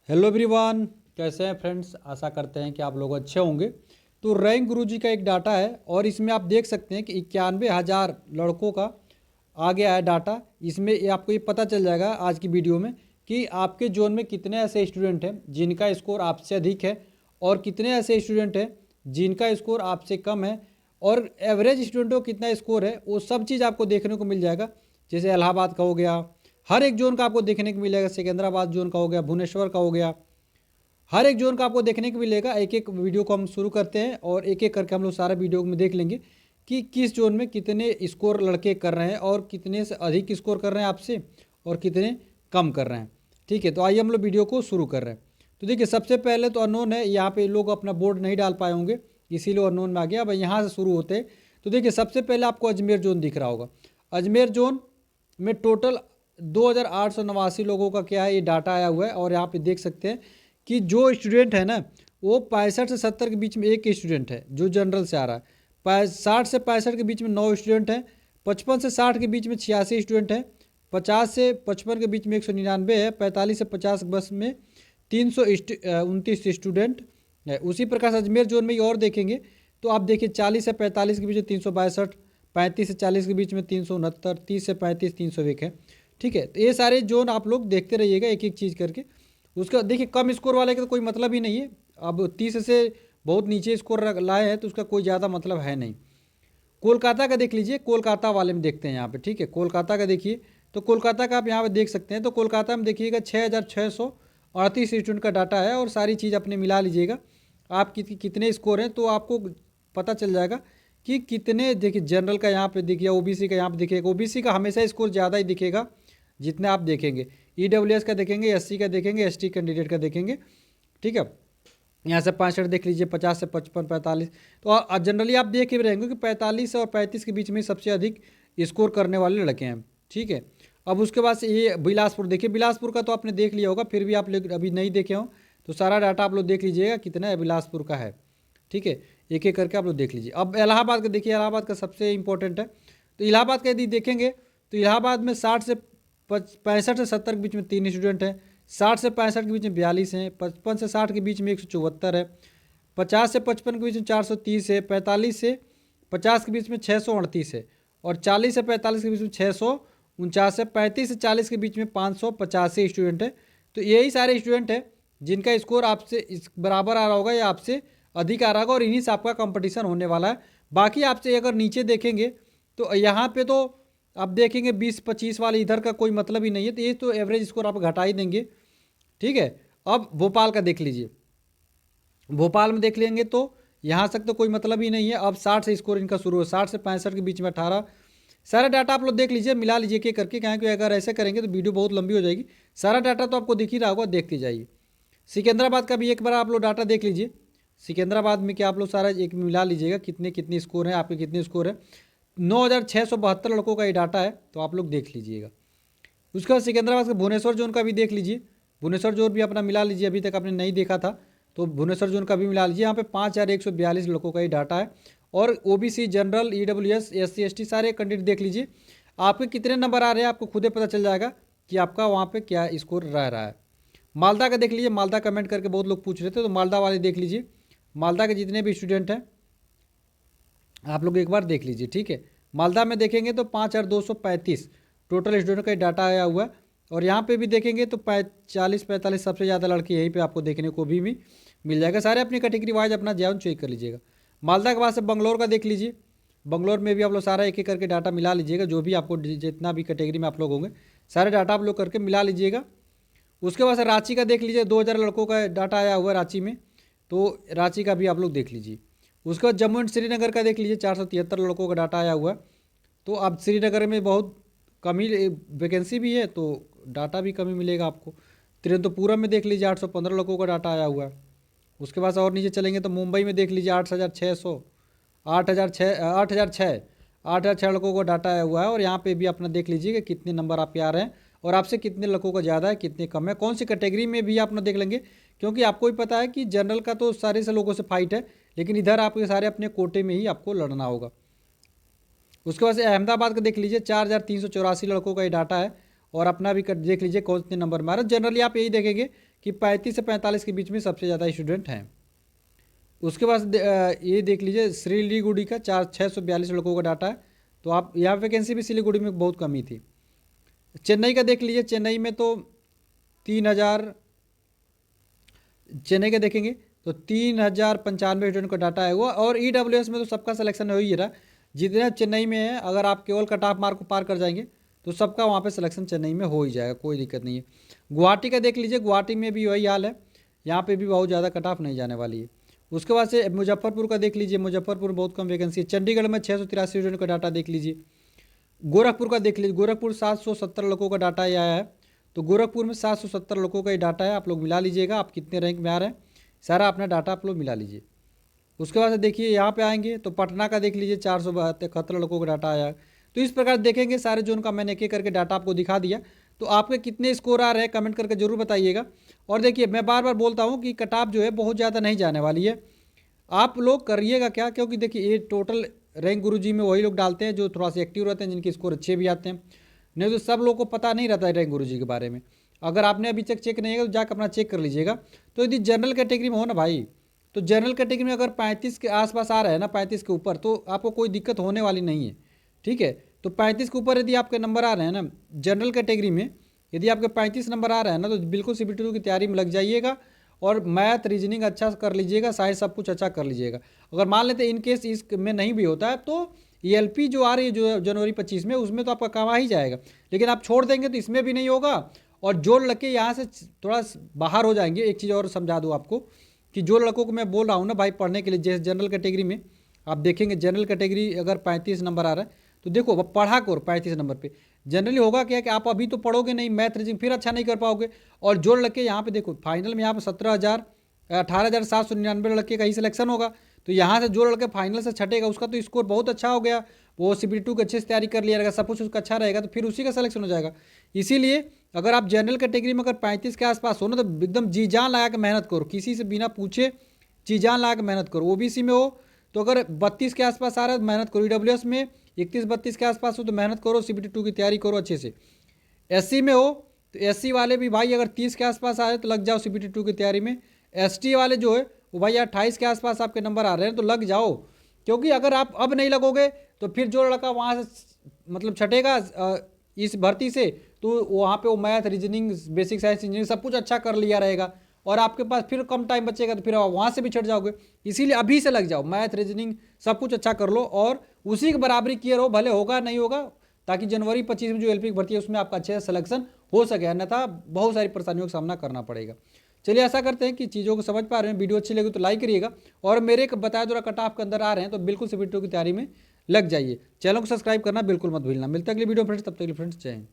Hello everyone, कैसे हैं friends. आशा करते हैं कि आप लोग अच्छे होंगे। तो रैंक गुरुजी का एक डाटा है और इसमें आप देख सकते हैं कि 91,000 लड़कों का आ गया है डाटा। इसमें आपको ये पता चल जाएगा आज की वीडियो में कि आपके जोन में कितने ऐसे स्टूडेंट हैं जिनका स्कोर आपसे अधिक है और कितने ऐसे स्टूडेंट हैं जिनका स्कोर आपसे कम है, और एवरेज स्टूडेंटों को कितना स्कोर है वो सब चीज़ आपको देखने को मिल जाएगा। जैसे इलाहाबाद का हो गया, हर एक जोन का आपको देखने को मिलेगा। सिकंदराबाद जोन का हो गया, भुवनेश्वर का हो गया, हर एक जोन का आपको देखने को मिलेगा। एक एक वीडियो को हम शुरू करते हैं और एक एक करके हम लोग सारा वीडियो में देख लेंगे कि किस जोन में कितने स्कोर लड़के कर रहे हैं और कितने से अधिक स्कोर कर रहे हैं आपसे और कितने कम कर रहे हैं। ठीक है, तो आइए हम लोग वीडियो को शुरू कर रहे हैं। तो देखिए, सबसे पहले तो अननोन है। यहाँ पे लोग अपना बोर्ड नहीं डाल पाए होंगे, इसीलिए अननोन में आ गया। अब यहाँ से शुरू होते हैं। तो देखिए, सबसे पहले आपको अजमेर जोन दिख रहा होगा। अजमेर जोन में टोटल 2,889 लोगों का क्या है, ये डाटा आया हुआ है। और यहाँ पे देख सकते हैं कि जो स्टूडेंट है ना, वो 65 से 70 के बीच में एक स्टूडेंट है जो जनरल से आ रहा है। 60 से 65 के बीच में 9 स्टूडेंट हैं। 55 से 60 के बीच में 86 स्टूडेंट हैं। 50 से 55 के बीच में 199 है। 45 से 50 बस में 329 स्टूडेंट है। उसी प्रकार से अजमेर जोन में और देखेंगे तो आप देखिए 40 से 45 के बीच में 362, 35 से 40 के बीच में 369, 30 से 35 301 है। ठीक है, तो ये सारे जोन आप लोग देखते रहिएगा एक एक चीज़ करके। उसका देखिए, कम स्कोर वाले का तो कोई मतलब ही नहीं है। अब 30 से बहुत नीचे स्कोर लाए हैं तो उसका कोई ज़्यादा मतलब है नहीं। कोलकाता का देख लीजिए, कोलकाता वाले में देखते हैं यहाँ पे। ठीक है, कोलकाता का देखिए, तो कोलकाता का आप यहाँ पे देख सकते हैं। तो कोलकाता में देखिएगा 6,638 स्टूडेंट का डाटा है और सारी चीज़ अपने मिला लीजिएगा आप कितने स्कोर हैं तो आपको पता चल जाएगा कि कितने। देखिए, जनरल का यहाँ पे देखिए, ओबीसी का यहाँ पे दिखेगा। ओबीसी का हमेशा स्कोर ज़्यादा ही दिखेगा जितने आप देखेंगे। ईडब्ल्यूएस का देखेंगे, एससी का देखेंगे, एसटी कैंडिडेट का देखेंगे। ठीक है, यहाँ से 65 देख लीजिए, 50 से 55, 45। तो जनरली आप देख ही रहेंगे कि 45 और 35 के बीच में सबसे अधिक स्कोर करने वाले लड़के हैं। ठीक है, अब उसके बाद से ये बिलासपुर देखिए। बिलासपुर का तो आपने देख लिया होगा, फिर भी आप लोग अभी नहीं देखे हो तो सारा डाटा आप लोग देख लीजिएगा कितना है बिलासपुर का है। ठीक है, एक एक करके आप लोग देख लीजिए। अब इलाहाबाद का देखिए, इलाहाबाद का सबसे इंपॉर्टेंट है। तो इलाहाबाद का यदि देखेंगे तो इलाहाबाद में 60 से 65 से 70 के बीच में 3 स्टूडेंट हैं। 60 से 65 के बीच में 42 हैं। 55 से 60 के बीच में 174 है। 50 से 55 के बीच में 430 है। 45 से 50 के बीच में 638 है। और 40 से 45 के बीच में 649 है। 35 से 40 के बीच में 585 स्टूडेंट है। तो यही सारे स्टूडेंट हैं जिनका स्कोर आपसे इस बराबर आ रहा होगा या आपसे अधिक आ रहा होगा, और इन्हीं से आपका कंपटीशन होने वाला है। बाकी आपसे अगर नीचे देखेंगे तो यहाँ पे तो आप देखेंगे 20-25 वाले, इधर का कोई मतलब ही नहीं है। तो ये तो एवरेज स्कोर आप घटा ही देंगे। ठीक है, अब भोपाल का देख लीजिए। भोपाल में देख लेंगे तो यहाँ तक तो कोई मतलब ही नहीं है। अब 60 से स्कोर इनका शुरू हो, 60 से 65 के बीच में 18। सारा डाटा आप लोग देख लीजिए, मिला लीजिए के करके, क्योंकि अगर ऐसे करेंगे तो वीडियो बहुत लंबी हो जाएगी। सारा डाटा तो आपको दिख ही रहा होगा, देखते जाइए। सिकंदराबाद का भी एक बार आप लोग डाटा देख लीजिए। सिकंदराबाद में क्या आप लोग सारा एक मिला लीजिएगा कितने कितने स्कोर हैं आपके, कितने स्कोर है। 9,672 लड़कों का ये डाटा है, तो आप लोग देख लीजिएगा। उसके बाद सिकंदराबाद का भुवनेश्वर जोन का भी देख लीजिए। भुवनेश्वर जोन भी अपना मिला लीजिए, अभी तक आपने नहीं देखा था तो भुवनेश्वर जोन का भी मिला लीजिए। यहाँ पे 5,142 लड़कों का ही डाटा है। और OBC, general, EWS, SC, ST सारे कैंडिडेट देख लीजिए। आपके कितने नंबर आ रहे हैं आपको खुद ही पता चल जाएगा कि आपका वहाँ पे क्या स्कोर रह रहा है। मालदा का देख लीजिए। मालदा कमेंट करके बहुत लोग पूछ रहे थे, तो मालदा वाले देख लीजिए। मालदा के जितने भी स्टूडेंट हैं आप लोग एक बार देख लीजिए। ठीक है, मालदा में देखेंगे तो 5,235 टोटल स्टूडेंट का डाटा आया हुआ है। और यहाँ पे भी देखेंगे तो 40-45 सबसे ज़्यादा लड़के यहीं पे आपको देखने को भी मिल जाएगा। सारे अपनी कैटेगरी वाइज अपना जान चेक कर लीजिएगा। मालदा के बाद से बंगलोर का देख लीजिए। बंगलोर में भी आप लोग सारा एक एक करके डाटा मिला लीजिएगा। जो भी आपको जितना भी कैटेगरी में आप लोग होंगे सारे डाटा आप लोग करके मिला लीजिएगा। उसके बाद से रांची का देख लीजिए। 2,000 लड़कों का डाटा आया हुआ है रांची में, तो रांची का भी आप लोग देख लीजिए। उसके बाद जम्मू एंड श्रीनगर का देख लीजिए। 473 लड़कों का डाटा आया हुआ है। तो अब श्रीनगर में बहुत कम ही वैकेंसी भी है तो डाटा भी कम ही मिलेगा आपको। तिरुवनंतपुरम में देख लीजिए 815 लड़कों का डाटा आया हुआ है। उसके बाद और नीचे चलेंगे तो मुंबई में देख लीजिए 8,600, 8,006 लड़कों का डाटा आया हुआ है। और यहाँ पे भी अपना देख लीजिए कि कितने नंबर आपके आ रहे हैं और आपसे कितने लड़कों का ज़्यादा है, कितने कम है, कौन सी कैटेगरी में भी आप ना देख लेंगे। क्योंकि आपको ही पता है कि जनरल का तो सारे से लोगों से फाइट है, लेकिन इधर आपके सारे अपने कोटे में ही आपको लड़ना होगा। उसके बाद से अहमदाबाद का देख लीजिए। 4,384 लड़कों का ये डाटा है। और अपना भी देख लीजिए कौन से नंबर में आ रहा है। जनरली आप यही देखेंगे कि 35 से 45 के बीच में सबसे ज़्यादा स्टूडेंट हैं। उसके बाद ये देख लीजिए सिलीगुड़ी का 642 लड़कों का डाटा है। तो आप यहाँ वैकेंसी भी सिलीगुड़ी में बहुत कमी थी। चेन्नई का देख लीजिए, चेन्नई में तो 3000, चेन्नई का देखेंगे तो 3095 स्टूडेंट का डाटा है हुआ। और EWS में तो सबका सिलेक्शन हो ही रहा, जितने चेन्नई में है अगर आप केवल कट ऑफ मार्क को पार कर जाएंगे तो सबका वहाँ पे सिलेक्शन चेन्नई में हो ही जाएगा, कोई दिक्कत नहीं है। गुवाहाटी का देख लीजिए, गुवाहाटी में भी वही हाल है, यहाँ पे भी बहुत ज़्यादा कट ऑफ नहीं जाने वाली है। उसके बाद से मुजफ्फरपुर का देख लीजिए, मुजफ्फरपुर बहुत कम वैकेंसी है। चंडीगढ़ में 683 स्टूडेंट का डाटा देख लीजिए। गोरखपुर का देख लीजिए, गोरखपुर 770 लोगों का डाटा ये आया है। तो गोरखपुर में 770 लोगों का ये डाटा है, आप लोग मिला लीजिएगा आप कितने रैंक में आ रहे हैं, सारा अपना डाटा आप लोग मिला लीजिए। उसके बाद से देखिए यहाँ पे आएंगे तो पटना का देख लीजिए 471 लोगों का डाटा आया है। तो इस प्रकार देखेंगे सारे जोन का मैंने एक एक करके डाटा आपको दिखा दिया। तो आपके कितने स्कोर आ रहे हैं कमेंट करके जरूर बताइएगा। और देखिए मैं बार बार बोलता हूँ कि कट ऑफ जो है बहुत ज़्यादा नहीं जाने वाली है, आप लोग करिएगा क्या, क्योंकि देखिए ये टोटल रैंक गुरुजी में वही लोग डालते हैं जो थोड़ा सा एक्टिव रहते हैं, जिनके स्कोर अच्छे भी आते हैं, नहीं तो सब लोगों को पता नहीं रहता है रैंक गुरुजी के बारे में। अगर आपने अभी तक चेक नहीं किया तो जाकर अपना चेक कर लीजिएगा। तो यदि जनरल कैटेगरी में हो ना भाई, तो जनरल कैटेगरी में अगर 35 के आसपास आ रहा है ना, 35 के ऊपर, तो आपको कोई दिक्कत होने वाली नहीं है, ठीक है। तो 35 के ऊपर यदि आपके नंबर आ रहे हैं ना जनरल कैटेगरी में, यदि आपके 35 नंबर आ रहे हैं ना, तो बिल्कुल CBT2 की तैयारी में लग जाइएगा और मैथ रीजनिंग अच्छा कर लीजिएगा, साइंस सब कुछ अच्छा कर लीजिएगा। अगर मान लेते इन केस इस में नहीं भी होता है तो ELP जो आ रही है जो जनवरी 25 में, उसमें तो आपका काम आ ही जाएगा। लेकिन आप छोड़ देंगे तो इसमें भी नहीं होगा और जोड़ लग के यहाँ से थोड़ा बाहर हो जाएंगे। एक चीज़ और समझा दूँ आपको कि जो लड़कों को मैं बोल रहा हूँ ना भाई पढ़ने के लिए, जैसे जनरल कैटेगरी में आप देखेंगे, जनरल कैटेगरी अगर 35 नंबर आ रहा है तो देखो पढ़ा करो 35 नंबर पे। जनरली होगा क्या कि आप अभी तो पढ़ोगे नहीं मैथ रीजनिंग, फिर अच्छा नहीं कर पाओगे और जोड़ लग के यहाँ पे देखो फाइनल में यहाँ पे 18,799 लड़के का ही सिलेक्शन होगा। तो यहाँ से जो लड़के फाइनल से छटेगा उसका तो स्कोर बहुत अच्छा हो गया, वो CBT2 की अच्छे से तैयारी कर लिया रहेगा, सब कुछ उसका अच्छा रहेगा, तो फिर उसी का सिलेक्शन हो जाएगा। इसीलिए अगर आप जनरल कैटेगरी में अगर 35 के आसपास हो ना तो एकदम जी जान लगा के मेहनत करो, किसी से बिना पूछे जी जान लगा के मेहनत करो। OBC में हो तो अगर 32 के आसपास आ रहा है तो मेहनत करो, EWS में 31-32 के आसपास हो तो मेहनत करो, CBT2 की तैयारी करो अच्छे से। SC में हो तो SC वाले भी भाई अगर 30 के आसपास आ रहे तो लग जाओ CBT2 की तैयारी में। ST वाले जो है वो भाई 28 के आसपास आपके नंबर आ रहे हैं तो लग जाओ, क्योंकि अगर आप अब नहीं लगोगे तो फिर जो लड़का वहाँ से मतलब छटेगा इस भर्ती से तो वहाँ पे वो math reasoning basic science engineering सब कुछ अच्छा कर लिया रहेगा और आपके पास फिर कम टाइम बचेगा तो फिर आप वहाँ से भी छट जाओगे। इसीलिए अभी से लग जाओ, मैथ रीजनिंग सब कुछ अच्छा कर लो और उसी की बराबरी किए रहो, भले होगा नहीं होगा, ताकि जनवरी 25 में जो LP की भर्ती है उसमें आपका अच्छे से सिलेक्शन हो सके, अन्यथा बहुत सारी परेशानियों का सामना करना पड़ेगा। चलिए आशा करते हैं कि चीज़ों को समझ पा रहे हैं। वीडियो अच्छी लगी तो लाइक करिएगा और मेरे बताया द्वारा कट ऑफ के अंदर आ रहे हैं तो बिल्कुल CBT2 की तैयारी में लग जाइए। चैनल को सब्सक्राइब करना बिल्कुल मत भूलना। मिलता है अगली वीडियो फ्रेंड्स, तब तक के लिए फ्रेंड्स जय हिंद।